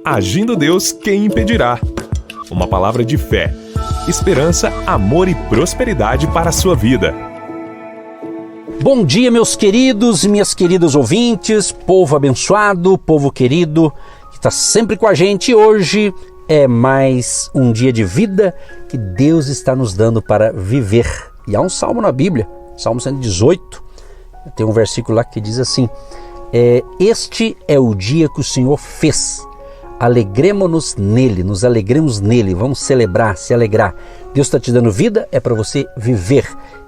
Agindo Deus, quem impedirá? Uma palavra de fé, esperança, amor e prosperidade para a sua vida. Bom dia, meus queridos e minhas queridas ouvintes, povo abençoado, povo querido, que está sempre com a gente. Hoje é mais um dia de vida que Deus está nos dando para viver. E há um salmo na Bíblia, Salmo 118, tem um versículo lá que diz assim: este é o dia que o Senhor fez, alegremo-nos nele, nos alegremos nele, vamos celebrar, se alegrar. Deus está te dando vida, é para você viver,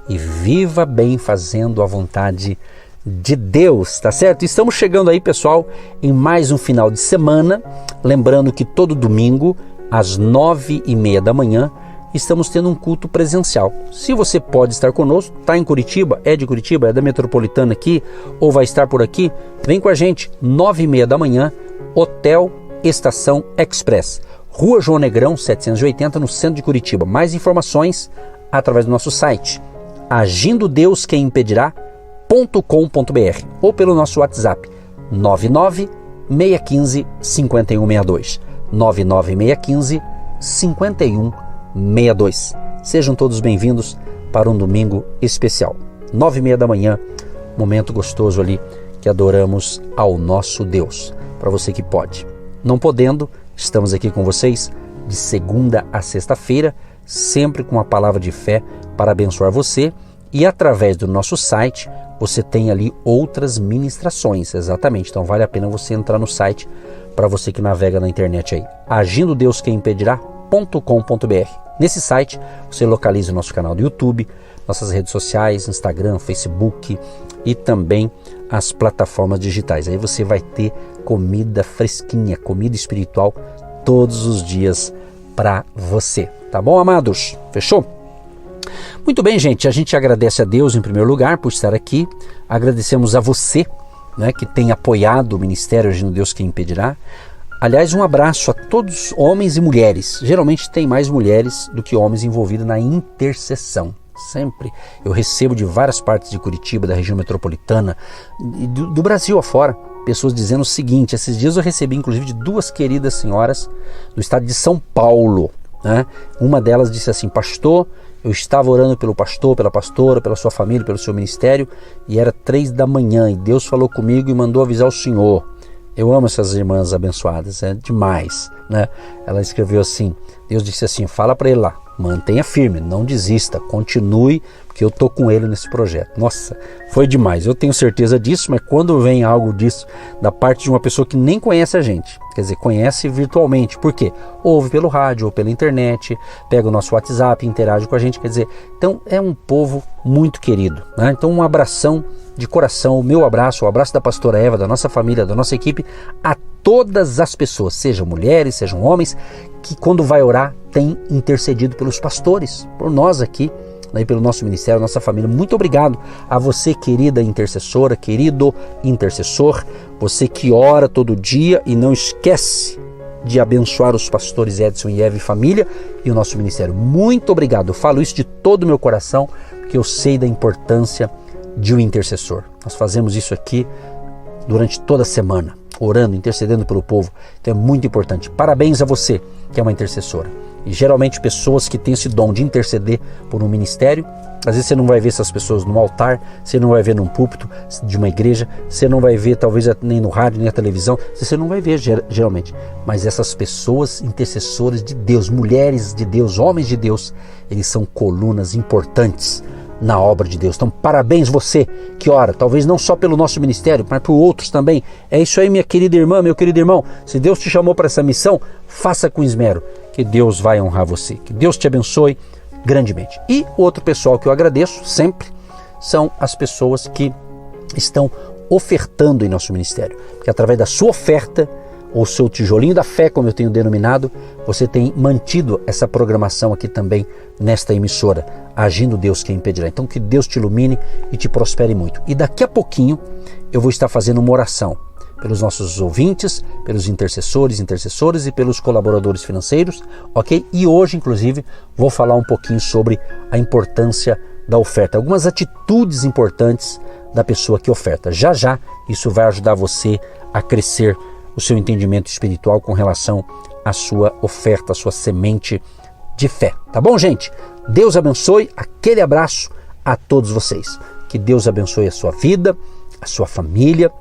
e viva bem fazendo a vontade de Deus, tá certo? Estamos chegando aí, pessoal, em mais um final de semana, lembrando que todo domingo, às 9h30 da manhã, estamos tendo um culto presencial. Se você pode estar conosco, está em Curitiba, é de Curitiba, é da metropolitana aqui, ou vai estar por aqui, vem com a gente, 9h30 da manhã, Hotel Estação Express, Rua João Negrão 780, no centro de Curitiba. Mais informações através do nosso site, agindodeusquemimpedirá.com.br, ou pelo nosso WhatsApp 99615-5162, 99615-5162. Sejam todos bem-vindos para um domingo especial. 9h30 da manhã, momento gostoso ali que adoramos ao nosso Deus. Para você que pode. Não podendo, estamos aqui com vocês de segunda a sexta-feira, sempre com uma palavra de fé para abençoar você. E através do nosso site, você tem ali outras ministrações, exatamente. Então vale a pena você entrar no site, para você que navega na internet aí, agindodeusquemimpedirá.com.br. Nesse site você localiza o nosso canal do YouTube, nossas redes sociais, Instagram, Facebook e também as plataformas digitais. Aí você vai ter comida fresquinha, comida espiritual todos os dias para você. Tá bom, amados? Fechou? Muito bem, gente. A gente agradece a Deus em primeiro lugar por estar aqui. Agradecemos a você, né, que tem apoiado o Ministério Agindo Deus Quem Impedirá. Aliás, um abraço a todos, homens e mulheres. Geralmente tem mais mulheres do que homens envolvidos na intercessão. Sempre eu recebo de várias partes de Curitiba, da região metropolitana, do Brasil afora, pessoas dizendo o seguinte. Esses dias eu recebi inclusive de duas queridas senhoras do estado de São Paulo, né? Uma delas disse assim: pastor, eu estava orando pelo pastor, pela pastora, pela sua família, pelo seu ministério, e era 3 da manhã, e Deus falou comigo e mandou avisar o senhor. Eu amo essas irmãs abençoadas, é demais, né? Ela escreveu assim, Deus disse assim: fala para ele lá, mantenha firme, não desista, continue, porque eu tô com ele nesse projeto. Nossa, foi demais, eu tenho certeza disso, mas quando vem algo disso da parte de uma pessoa que nem conhece a gente, quer dizer, conhece virtualmente, por quê? Ouve pelo rádio ou pela internet, pega o nosso WhatsApp, interage com a gente, quer dizer, então é um povo muito querido, né? Então um abração de coração, o meu abraço, o abraço da pastora Eva, da nossa família, da nossa equipe, a todas as pessoas, sejam mulheres, sejam homens, que quando vai orar tem intercedido pelos pastores, por nós aqui, né, pelo nosso ministério, nossa família. Muito obrigado a você, querida intercessora, querido intercessor, você que ora todo dia e não esquece de abençoar os pastores Edson e Eva e família e o nosso ministério. Muito obrigado, eu falo isso de todo o meu coração, porque eu sei da importância de um intercessor. Nós fazemos isso aqui durante toda a semana, orando, intercedendo pelo povo. Então é muito importante. Parabéns a você que é uma intercessora. E geralmente pessoas que têm esse dom de interceder por um ministério, às vezes você não vai ver essas pessoas no altar, você não vai ver num púlpito de uma igreja, você não vai ver talvez nem no rádio, nem na televisão, você não vai ver geralmente. Mas essas pessoas intercessoras de Deus, mulheres de Deus, homens de Deus, eles são colunas importantes na obra de Deus. Então parabéns você que ora, talvez não só pelo nosso ministério, mas por outros também. É isso aí, minha querida irmã, meu querido irmão. Se Deus te chamou para essa missão, faça com esmero, que Deus vai honrar você. Que Deus te abençoe grandemente. E o outro pessoal que eu agradeço sempre são as pessoas que estão ofertando em nosso ministério, porque através da sua oferta, ou seu tijolinho da fé, como eu tenho denominado, você tem mantido essa programação aqui também nesta emissora, Agindo Deus Quem Impedirá. Então que Deus te ilumine e te prospere muito. E daqui a pouquinho eu vou estar fazendo uma oração pelos nossos ouvintes, pelos intercessores, intercessoras e pelos colaboradores financeiros, ok? E hoje, inclusive, vou falar um pouquinho sobre a importância da oferta, algumas atitudes importantes da pessoa que oferta. Já já isso vai ajudar você a crescer o seu entendimento espiritual com relação à sua oferta, à sua semente de fé. Tá bom, gente? Deus abençoe, aquele abraço a todos vocês. Que Deus abençoe a sua vida, a sua família,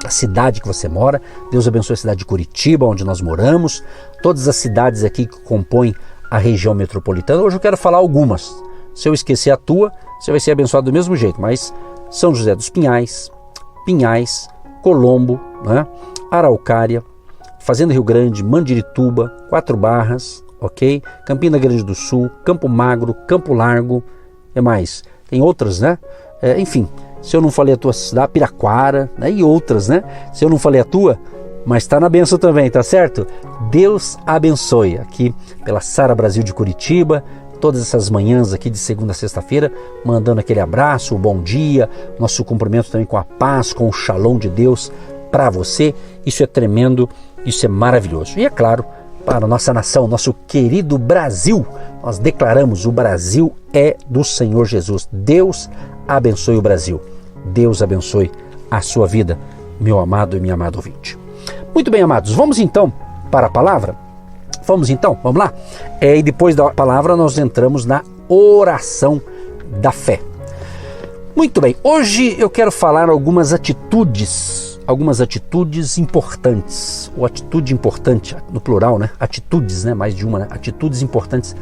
a cidade que você mora. Deus abençoe a cidade de Curitiba, onde nós moramos, todas as cidades aqui que compõem a região metropolitana. Hoje eu quero falar algumas. Se eu esquecer a tua, você vai ser abençoado do mesmo jeito, mas São José dos Pinhais, Colombo, né? Araucária, Fazenda Rio Grande, Mandirituba, Quatro Barras, ok? Campina Grande do Sul, Campo Magro, Campo Largo, é mais? Tem outras, né? Enfim, se eu não falei a tua cidade, Piraquara, né? E outras, né? Se eu não falei a tua, mas está na bênção também, tá certo? Deus abençoe aqui pela Sara Brasil de Curitiba, todas essas manhãs aqui de segunda a sexta-feira, mandando aquele abraço, o bom dia, nosso cumprimento também com a paz, com o shalom de Deus para você. Isso é tremendo, isso é maravilhoso. E é claro, para a nossa nação, nosso querido Brasil, nós declaramos: o Brasil é do Senhor Jesus. Deus abençoe o Brasil. Deus abençoe a sua vida, meu amado e minha amada ouvinte. Muito bem, amados, vamos então para a palavra? Vamos lá? E depois da palavra nós entramos na oração da fé. Muito bem, hoje eu quero falar algumas atitudes importantes, ou atitude importante, no plural, né? Atitudes, né? Mais de uma, né? Atitudes importantes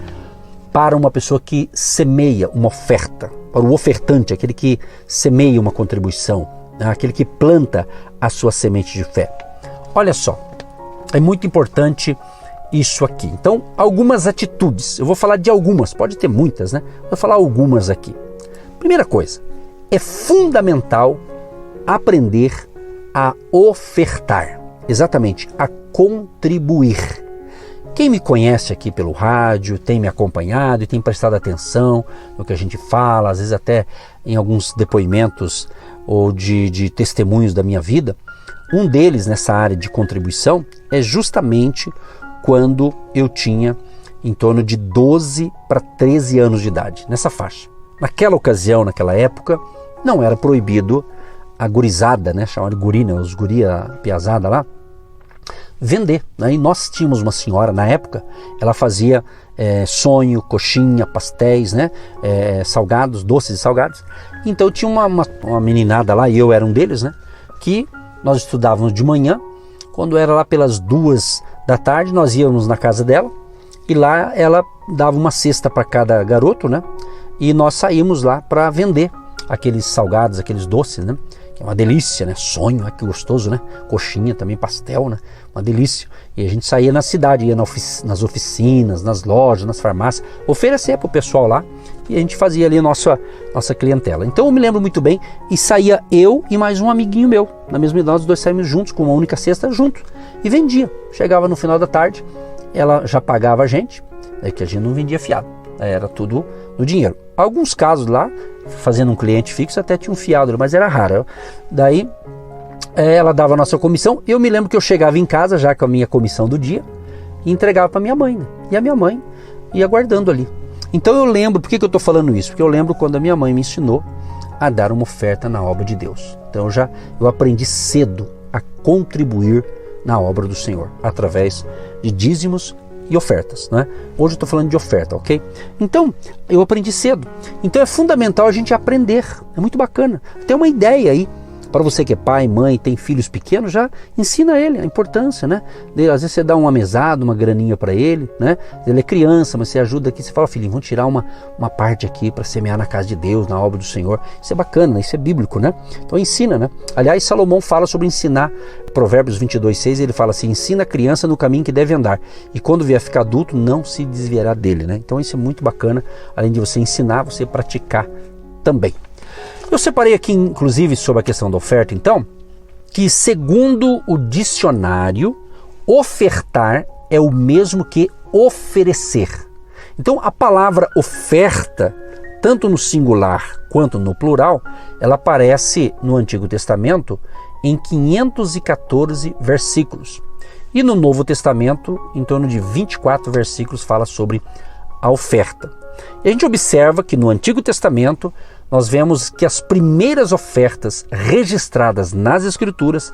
para uma pessoa que semeia uma oferta, para o ofertante, aquele que semeia uma contribuição, né? Aquele que planta a sua semente de fé. Olha só, é muito importante isso aqui. Então, algumas atitudes, eu vou falar de algumas, pode ter muitas, né? Vou falar algumas aqui. Primeira coisa, é fundamental aprender a ofertar, exatamente, a contribuir. Quem me conhece aqui pelo rádio, tem me acompanhado e tem prestado atenção no que a gente fala, às vezes até em alguns depoimentos ou de testemunhos da minha vida, um deles nessa área de contribuição é justamente quando eu tinha em torno de 12 para 13 anos de idade, nessa faixa. Naquela ocasião, naquela época, não era proibido a gurizada, né, chamada de guri, né, os guri, a piazada lá, vender, né? E nós tínhamos uma senhora na época, ela fazia sonho, coxinha, pastéis, né, salgados, doces e salgados. Então tinha uma meninada lá, e eu era um deles, né, que nós estudávamos de manhã. Quando era lá pelas 2 da tarde, nós íamos na casa dela, e lá ela dava uma cesta para cada garoto, né, e nós saímos lá para vender aqueles salgados, aqueles doces, né, que é uma delícia, né, sonho, que gostoso, né, coxinha também, pastel, né, uma delícia. E a gente saía na cidade, ia nas oficinas, nas lojas, nas farmácias, oferecer para o pessoal lá, e a gente fazia ali a nossa clientela. Então eu me lembro muito bem, e saía eu e mais um amiguinho meu, na mesma idade, nós dois saímos juntos, com uma única cesta junto, e vendia. Chegava no final da tarde, ela já pagava a gente, que a gente não vendia fiado, era tudo no dinheiro. Alguns casos lá, fazendo um cliente fixo, até tinha um fiado, mas era raro. Daí ela dava a nossa comissão. Eu me lembro que eu chegava em casa já com a minha comissão do dia e entregava para minha mãe, né? E a minha mãe ia guardando ali. Então eu lembro, por que eu estou falando isso? Porque eu lembro quando a minha mãe me ensinou a dar uma oferta na obra de Deus. Então eu aprendi cedo a contribuir na obra do Senhor, através de dízimos e ofertas, né? Hoje eu estou falando de oferta, ok? Então, eu aprendi cedo. Então é fundamental a gente aprender. É muito bacana. Tem uma ideia aí, para você que é pai, mãe, tem filhos pequenos, já ensina ele a importância, né? Às vezes você dá uma mesada, uma graninha para ele, né? Ele é criança, mas você ajuda aqui, você fala: filhinho, vamos tirar uma parte aqui para semear na casa de Deus, na obra do Senhor. Isso é bacana, isso é bíblico, né? Então ensina, né? Aliás, Salomão fala sobre ensinar, Provérbios 22:6, ele fala assim: ensina a criança no caminho que deve andar, e quando vier ficar adulto, não se desviará dele, né? Então isso é muito bacana, além de você ensinar, você praticar também. Eu separei aqui, inclusive, sobre a questão da oferta, então, que segundo o dicionário, ofertar é o mesmo que oferecer. Então, a palavra oferta, tanto no singular quanto no plural, ela aparece no Antigo Testamento em 514 versículos. E no Novo Testamento, em torno de 24 versículos, fala sobre a oferta. E a gente observa que no Antigo Testamento nós vemos que as primeiras ofertas registradas nas Escrituras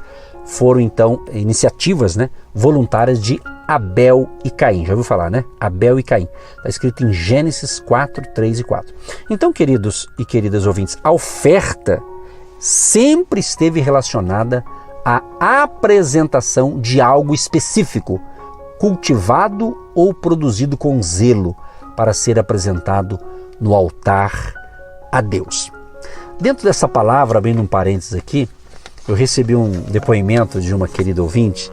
foram então iniciativas, né, voluntárias de Abel e Caim. Já ouviu falar, né? Abel e Caim. Está escrito em Gênesis 4, 3 e 4. Então, queridos e queridas ouvintes, a oferta sempre esteve relacionada à apresentação de algo específico, cultivado ou produzido com zelo para ser apresentado no altar a Deus. Dentro dessa palavra, abrindo um parênteses aqui, eu recebi um depoimento de uma querida ouvinte.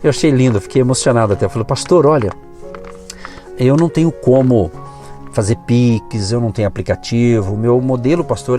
Eu achei lindo, fiquei emocionado até. Eu falei, pastor, olha, eu não tenho como fazer Pix, eu não tenho aplicativo, o meu modelo, pastor,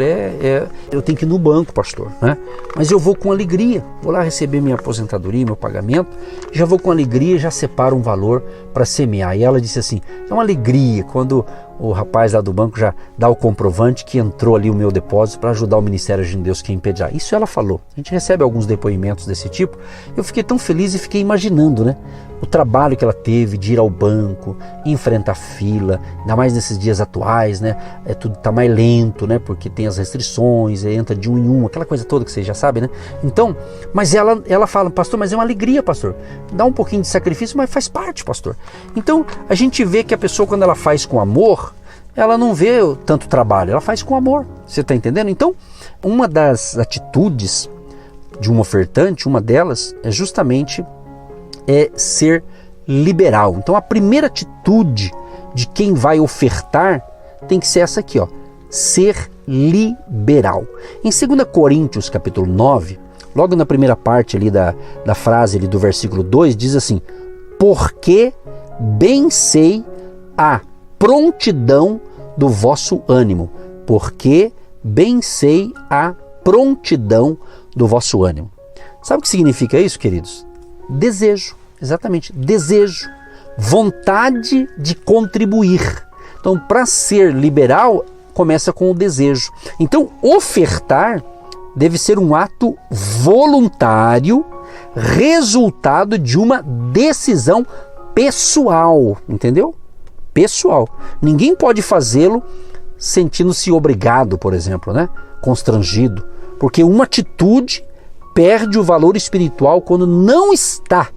eu tenho que ir no banco, pastor, né? Mas eu vou com alegria, vou lá receber minha aposentadoria, meu pagamento, já vou com alegria, já separo um valor para semear. E ela disse assim, é uma alegria quando o rapaz lá do banco já dá o comprovante que entrou ali o meu depósito para ajudar o Ministério de Deus que impedirá. Isso ela falou. A gente recebe alguns depoimentos desse tipo. Eu fiquei tão feliz e fiquei imaginando, né? O trabalho que ela teve de ir ao banco, enfrentar fila, ainda mais nesses dias atuais, né? Tudo está mais lento, né? Porque tem as restrições, entra de um em um, aquela coisa toda que você já sabe, né? Então, mas ela fala, pastor, mas é uma alegria, pastor. Dá um pouquinho de sacrifício, mas faz parte, pastor. Então, a gente vê que a pessoa, quando ela faz com amor, ela não vê tanto trabalho, ela faz com amor. Você está entendendo? Então, uma das atitudes de um ofertante, uma delas, é justamente ser liberal. Então, a primeira atitude de quem vai ofertar tem que ser essa aqui, ó, ser liberal. Em 2 Coríntios, capítulo 9, logo na primeira parte ali da frase ali do versículo 2, diz assim, porque bem sei a prontidão do vosso ânimo, porque bem sei a prontidão do vosso ânimo. Sabe o que significa isso, queridos? Desejo, exatamente, desejo, vontade de contribuir. Então, para ser liberal, começa com o desejo. Então, ofertar deve ser um ato voluntário, resultado de uma decisão pessoal, entendeu? Pessoal. Ninguém pode fazê-lo sentindo-se obrigado, por exemplo, né? Constrangido, porque uma atitude perde o valor espiritual quando não está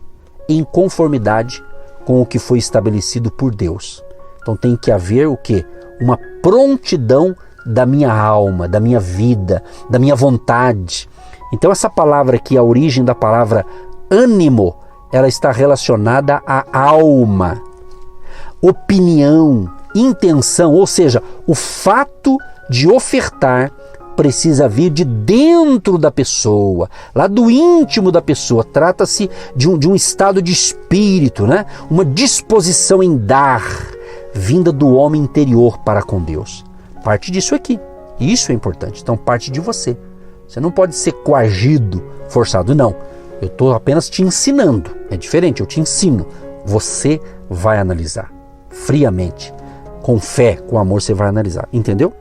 em conformidade com o que foi estabelecido por Deus. Então tem que haver o quê? Uma prontidão da minha alma, da minha vida, da minha vontade. Então essa palavra aqui, a origem da palavra ânimo, ela está relacionada à alma, opinião, intenção, ou seja, o fato de ofertar precisa vir de dentro da pessoa, lá do íntimo da pessoa. Trata-se de um estado de espírito, né? Uma disposição em dar, vinda do homem interior para com Deus. Parte disso aqui. Isso é importante. Então parte de você. Você não pode ser coagido, forçado. Não. Eu estou apenas te ensinando. É diferente, eu te ensino. Você vai analisar friamente. Com fé, com amor, você vai analisar. Entendeu?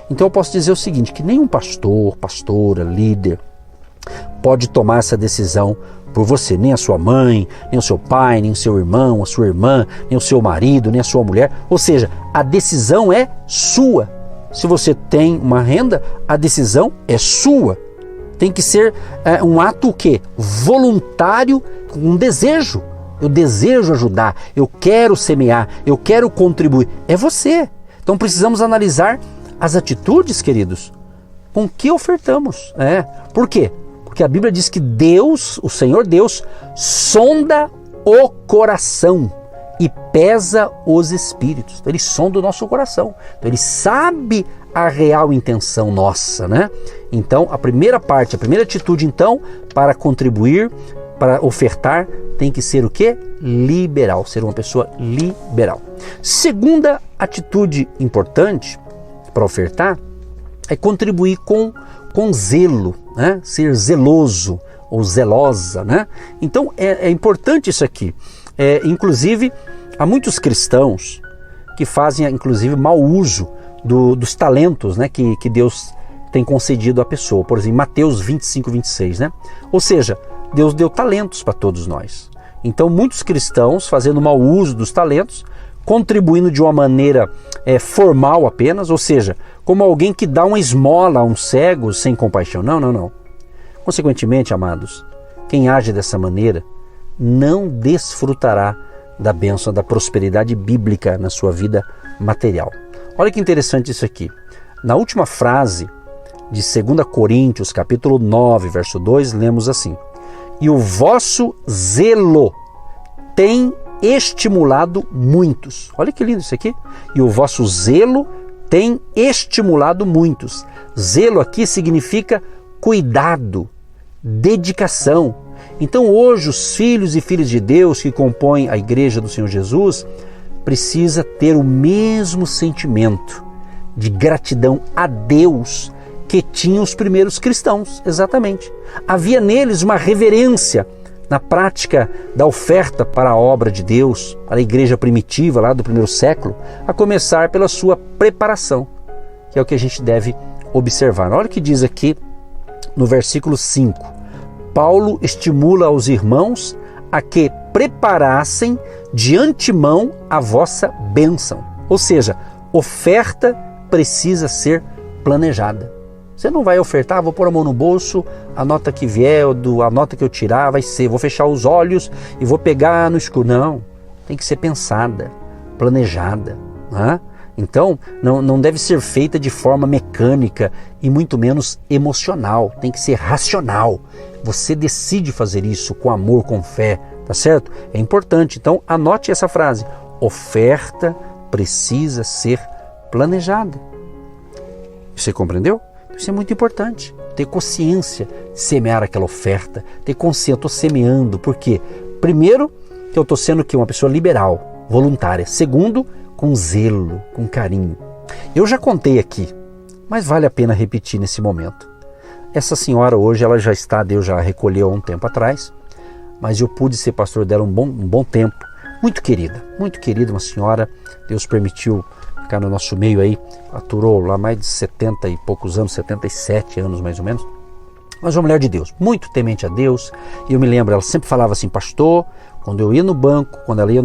Então eu posso dizer o seguinte, que nenhum pastor, pastora, líder pode tomar essa decisão por você, nem a sua mãe, nem o seu pai, nem o seu irmão, a sua irmã, nem o seu marido, nem a sua mulher. Ou seja, a decisão é sua. Se você tem uma renda, a decisão é sua. Tem que ser um ato o quê? Voluntário, um desejo. Eu desejo ajudar, eu quero semear, eu quero contribuir. É você. Então precisamos analisar as atitudes, queridos, com que ofertamos. Por quê? Porque a Bíblia diz que Deus, o Senhor Deus, sonda o coração e pesa os espíritos. Então, Ele sonda o nosso coração. Então, Ele sabe a real intenção nossa, né? Então, a primeira parte, a primeira atitude, então, para contribuir, para ofertar, tem que ser o quê? Liberal, ser uma pessoa liberal. Segunda atitude importante para ofertar é contribuir com zelo, né? Ser zeloso ou zelosa, né? Então é importante isso aqui. Inclusive, há muitos cristãos que fazem, inclusive, mau uso dos talentos, né? que Deus tem concedido à pessoa. Por exemplo, Mateus 25, 26, né? Ou seja, Deus deu talentos para todos nós. Então, muitos cristãos fazendo mau uso dos talentos, contribuindo de uma maneira formal apenas, ou seja, como alguém que dá uma esmola a um cego sem compaixão. Não. Consequentemente, amados, Quem age dessa maneira não desfrutará da bênção da prosperidade bíblica na sua vida material. Olha que interessante isso aqui. Na última frase de 2 Coríntios, capítulo 9, verso 2, lemos assim: e o vosso zelo tem estimulado muitos. Olha que lindo isso aqui. E o vosso zelo tem estimulado muitos. Zelo aqui significa cuidado, dedicação. Então hoje os filhos e filhas de Deus que compõem a igreja do Senhor Jesus precisa ter o mesmo sentimento de gratidão a Deus que tinham os primeiros cristãos, exatamente. Havia neles uma reverência na prática da oferta para a obra de Deus, para a igreja primitiva lá do primeiro século, a começar pela sua preparação, que é o que a gente deve observar. Olha o que diz aqui no versículo 5. Paulo estimula os irmãos a que preparassem de antemão a vossa bênção. Ou seja, oferta precisa ser planejada. Você não vai ofertar, vou pôr a mão no bolso, a nota que vier, a nota que eu tirar vai ser, vou fechar os olhos e vou pegar no escuro. Não, tem que ser pensada, planejada. Né? Então, não deve ser feita de forma mecânica e muito menos emocional, tem que ser racional. Você decide fazer isso com amor, com fé, tá certo? É importante, então anote essa frase, oferta precisa ser planejada. Você compreendeu? Isso é muito importante, ter consciência de semear aquela oferta, ter consciência, eu estou semeando, por quê? Primeiro, que eu estou sendo uma pessoa liberal, voluntária. Segundo, com zelo, com carinho. Eu já contei aqui, mas vale a pena repetir nesse momento. Essa senhora hoje, Deus já a recolheu há um tempo atrás, mas eu pude ser pastor dela um bom tempo. Muito querida, uma senhora, Deus permitiu ficar no nosso meio aí, aturou lá mais de 70 e poucos anos, 77 anos mais ou menos, mas uma mulher de Deus, muito temente a Deus. E eu me lembro, ela sempre falava assim, pastor, quando ela ia no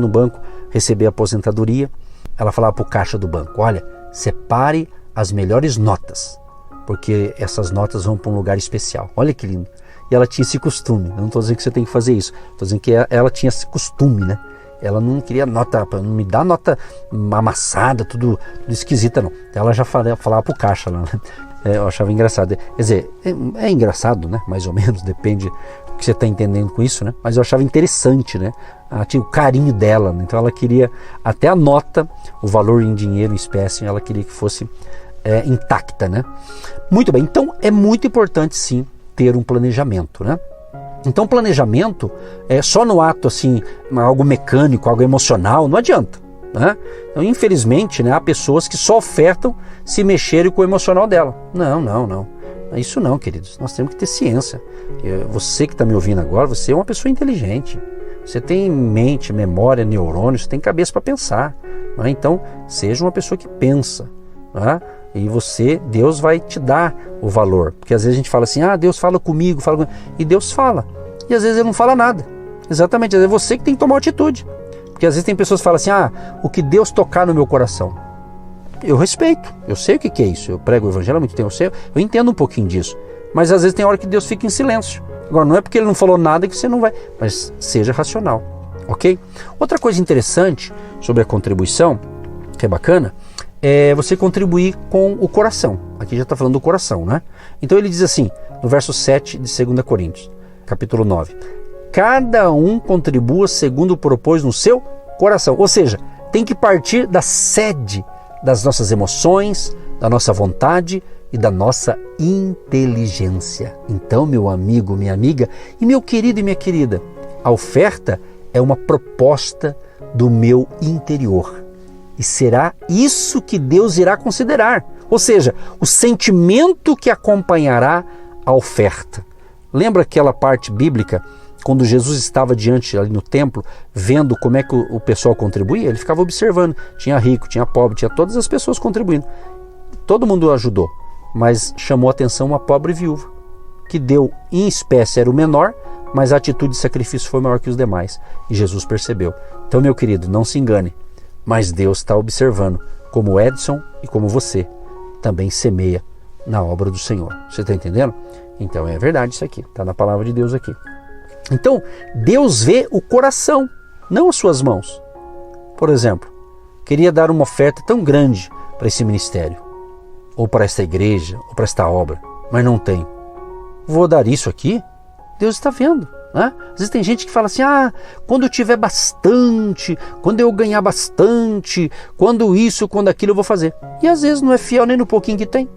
banco receber a aposentadoria, ela falava para o caixa do banco, olha, separe as melhores notas, porque essas notas vão para um lugar especial. Olha que lindo. E ela tinha esse costume, eu não estou dizendo que você tem que fazer isso, estou dizendo que ela tinha esse costume, né? Ela não queria nota, não me dá nota amassada, tudo esquisita não. Ela já falava pro caixa lá, né? Eu achava engraçado. Quer dizer, é engraçado, né? Mais ou menos, depende do que você está entendendo com isso, né? Mas eu achava interessante, né? Ela tinha o carinho dela, né? Então ela queria, até a nota, o valor em dinheiro, em espécie, ela queria que fosse intacta, né? Muito bem, então é muito importante sim ter um planejamento, né? Então planejamento é só no ato assim, algo mecânico, algo emocional, não adianta, né? Então, infelizmente, né, há pessoas que só ofertam se mexerem com o emocional dela. Não. Isso não, queridos. Nós temos que ter ciência. Você que está me ouvindo agora, você é uma pessoa inteligente. Você tem mente, memória, neurônios, você tem cabeça para pensar. Né? Então, seja uma pessoa que pensa. Né? E Deus vai te dar o valor. Porque às vezes a gente fala assim, Deus fala comigo. E Deus fala. E às vezes Ele não fala nada. Exatamente, às vezes é você que tem que tomar uma atitude. Porque às vezes tem pessoas que falam assim, o que Deus tocar no meu coração. Eu respeito, eu sei o que é isso. Eu prego o evangelho há muito tempo, eu entendo um pouquinho disso. Mas às vezes tem hora que Deus fica em silêncio. Agora, não é porque Ele não falou nada que você não vai. Mas seja racional, ok? Outra coisa interessante sobre a contribuição, que é bacana, é você contribuir com o coração. Aqui já está falando do coração, né? Então ele diz assim, no verso 7 de 2 Coríntios, capítulo 9. Cada um contribua segundo propôs no seu coração. Ou seja, tem que partir da sede das nossas emoções, da nossa vontade e da nossa inteligência. Então, meu amigo, minha amiga e meu querido e minha querida, a oferta é uma proposta do meu interior. E será isso que Deus irá considerar. Ou seja, o sentimento que acompanhará a oferta. Lembra aquela parte bíblica, quando Jesus estava diante ali no templo, vendo como é que o pessoal contribuía? Ele ficava observando. Tinha rico, tinha pobre, tinha todas as pessoas contribuindo. Todo mundo ajudou, mas chamou a atenção uma pobre viúva, que deu em espécie, era o menor, mas a atitude de sacrifício foi maior que os demais. E Jesus percebeu. Então, meu querido, não se engane, mas Deus está observando como o Edson e como você também semeia na obra do Senhor. Você está entendendo? Então é verdade isso aqui, está na palavra de Deus aqui. Então, Deus vê o coração, não as suas mãos. Por exemplo, queria dar uma oferta tão grande para esse ministério, ou para esta igreja, ou para esta obra, mas não tenho. Vou dar isso aqui? Deus está vendo. Né? Às vezes tem gente que fala assim, quando eu tiver bastante, quando eu ganhar bastante, quando isso, quando aquilo eu vou fazer. E às vezes não é fiel nem no pouquinho que tem.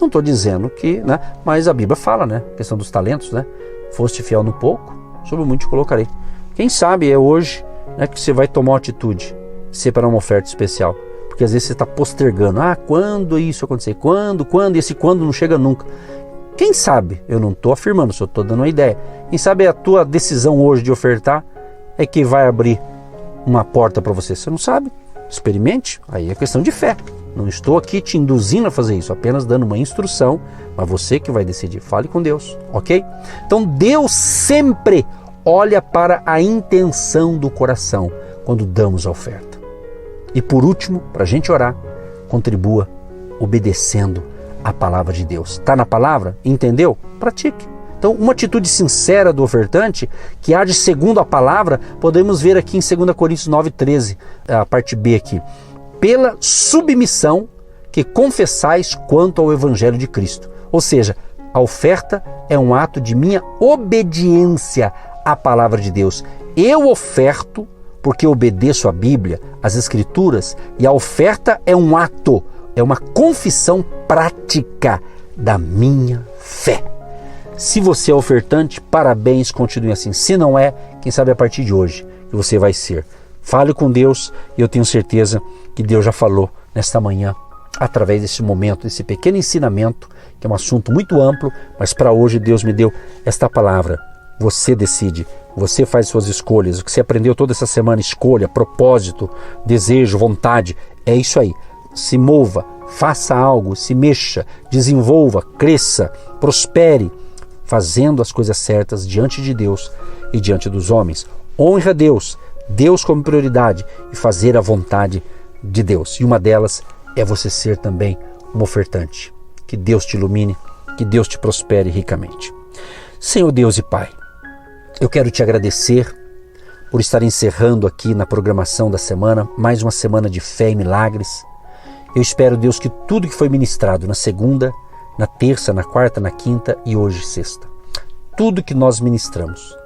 Não estou dizendo que, né? Mas a Bíblia fala, né? A questão dos talentos, né? Foste fiel no pouco, sobre muito te colocarei. Quem sabe é hoje, né, que você vai tomar uma atitude, separar uma oferta especial. Porque às vezes você está postergando. Quando isso acontecer? Quando? E esse quando não chega nunca. Quem sabe, eu não estou afirmando, só estou dando uma ideia. Quem sabe a tua decisão hoje de ofertar é que vai abrir uma porta para você. Você não sabe? Experimente. Aí é questão de fé. Não estou aqui te induzindo a fazer isso, apenas dando uma instrução, mas você que vai decidir. Fale com Deus, ok? Então Deus sempre olha para a intenção do coração quando damos a oferta. E por último, para a gente orar, contribua obedecendo a palavra de Deus. Está na palavra? Entendeu? Pratique. Então, uma atitude sincera do ofertante, que age segundo a palavra, podemos ver aqui em 2 Coríntios 9,13, a parte B aqui. Pela submissão que confessais quanto ao Evangelho de Cristo. Ou seja, a oferta é um ato de minha obediência à palavra de Deus. Eu oferto porque obedeço a Bíblia, as Escrituras, e a oferta é um ato, é uma confissão prática da minha fé. Se você é ofertante, parabéns, continue assim. Se não é, quem sabe a partir de hoje que você vai ser. Fale com Deus e eu tenho certeza que Deus já falou nesta manhã, através desse momento, desse pequeno ensinamento, que é um assunto muito amplo, mas para hoje Deus me deu esta palavra. Você decide, você faz suas escolhas. O que você aprendeu toda essa semana, escolha, propósito, desejo, vontade, é isso aí. Se mova, faça algo, se mexa, desenvolva, cresça, prospere, fazendo as coisas certas diante de Deus e diante dos homens. Honre a Deus, Deus como prioridade e fazer a vontade de Deus. E uma delas é você ser também um ofertante. Que Deus te ilumine, que Deus te prospere ricamente. Senhor Deus e Pai, eu quero te agradecer por estar encerrando aqui na programação da semana, mais uma semana de fé e milagres. Eu espero, Deus, que tudo que foi ministrado na segunda, na terça, na quarta, na quinta e hoje sexta, tudo que nós ministramos,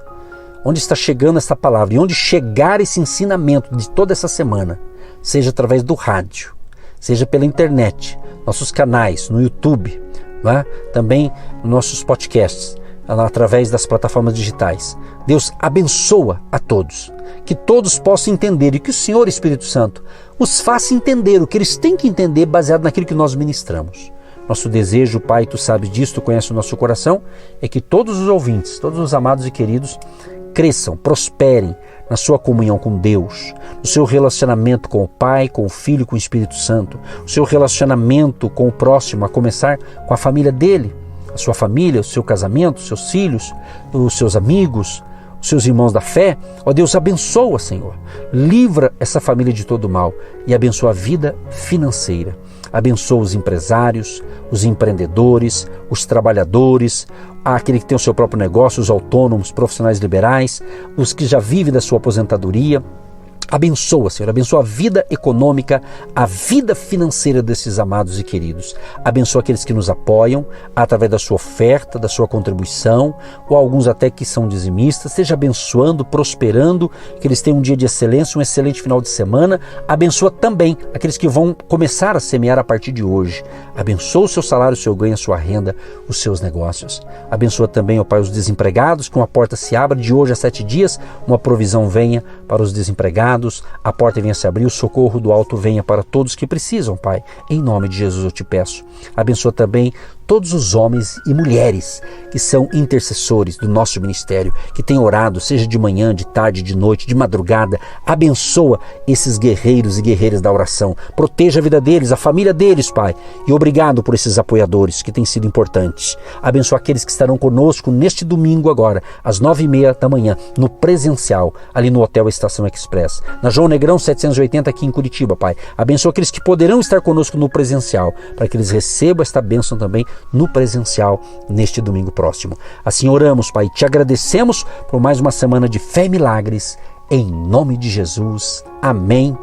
onde está chegando essa palavra e onde chegar esse ensinamento de toda essa semana, seja através do rádio, seja pela internet, nossos canais no YouTube, né? Também nossos podcasts, através das plataformas digitais. Deus abençoa a todos, que todos possam entender e que o Senhor Espírito Santo os faça entender o que eles têm que entender baseado naquilo que nós ministramos. Nosso desejo, Pai, Tu sabes disso, Tu conheces o nosso coração, é que todos os ouvintes, todos os amados e queridos cresçam, prosperem na sua comunhão com Deus, no seu relacionamento com o Pai, com o Filho e com o Espírito Santo, o seu relacionamento com o próximo, a começar com a família dele, a sua família, o seu casamento, os seus filhos, os seus amigos, os seus irmãos da fé. Ó Deus, abençoa, Senhor. Livra essa família de todo mal e abençoa a vida financeira. Abençoa os empresários, os empreendedores, os trabalhadores, aquele que tem o seu próprio negócio, os autônomos, profissionais liberais, os que já vivem da sua aposentadoria. Abençoa, Senhor, abençoa a vida econômica, a vida financeira desses amados e queridos. Abençoa aqueles que nos apoiam através da sua oferta, da sua contribuição, ou alguns até que são dizimistas. Esteja abençoando, prosperando, que eles tenham um dia de excelência, um excelente final de semana. Abençoa também aqueles que vão começar a semear a partir de hoje. Abençoa o seu salário, o seu ganho, a sua renda, os seus negócios. Abençoa também, ó Pai, os desempregados, que uma porta se abra de hoje a 7 dias, uma provisão venha para os desempregados, a porta venha se abrir, o socorro do alto venha para todos que precisam, Pai. Em nome de Jesus eu te peço. Abençoa também todos os homens e mulheres que são intercessores do nosso ministério, que têm orado, seja de manhã, de tarde, de noite, de madrugada. Abençoa esses guerreiros e guerreiras da oração. Proteja a vida deles, a família deles, Pai. E obrigado por esses apoiadores que têm sido importantes. Abençoa aqueles que estarão conosco neste domingo agora, às 9h30 da manhã, no presencial, ali no Hotel Estação Express, na João Negrão 780 aqui em Curitiba, Pai. Abençoa aqueles que poderão estar conosco no presencial, para que eles recebam esta bênção também no presencial neste domingo próximo. Assim oramos, Pai, te agradecemos por mais uma semana de fé e milagres, em nome de Jesus. Amém.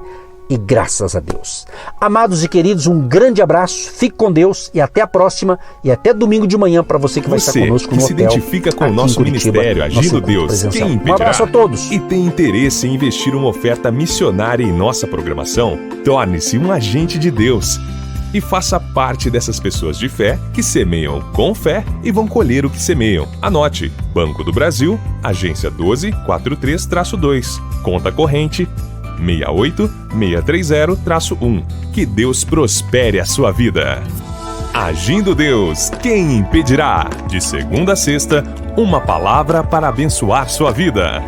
E graças a Deus. Amados e queridos, um grande abraço, fique com Deus e até a próxima e até domingo de manhã para você que vai estar conosco no hotel. Você que se identifica com o nosso ministério Agindo Deus, quem impedirá? Um abraço a todos. E tem interesse em investir uma oferta missionária em nossa programação? Torne-se um agente de Deus e faça parte dessas pessoas de fé que semeiam com fé e vão colher o que semeiam. Anote: Banco do Brasil, agência 1243-2, conta corrente 68630-1. Que Deus prospere a sua vida. Agindo Deus, quem impedirá? De segunda a sexta, uma palavra para abençoar sua vida.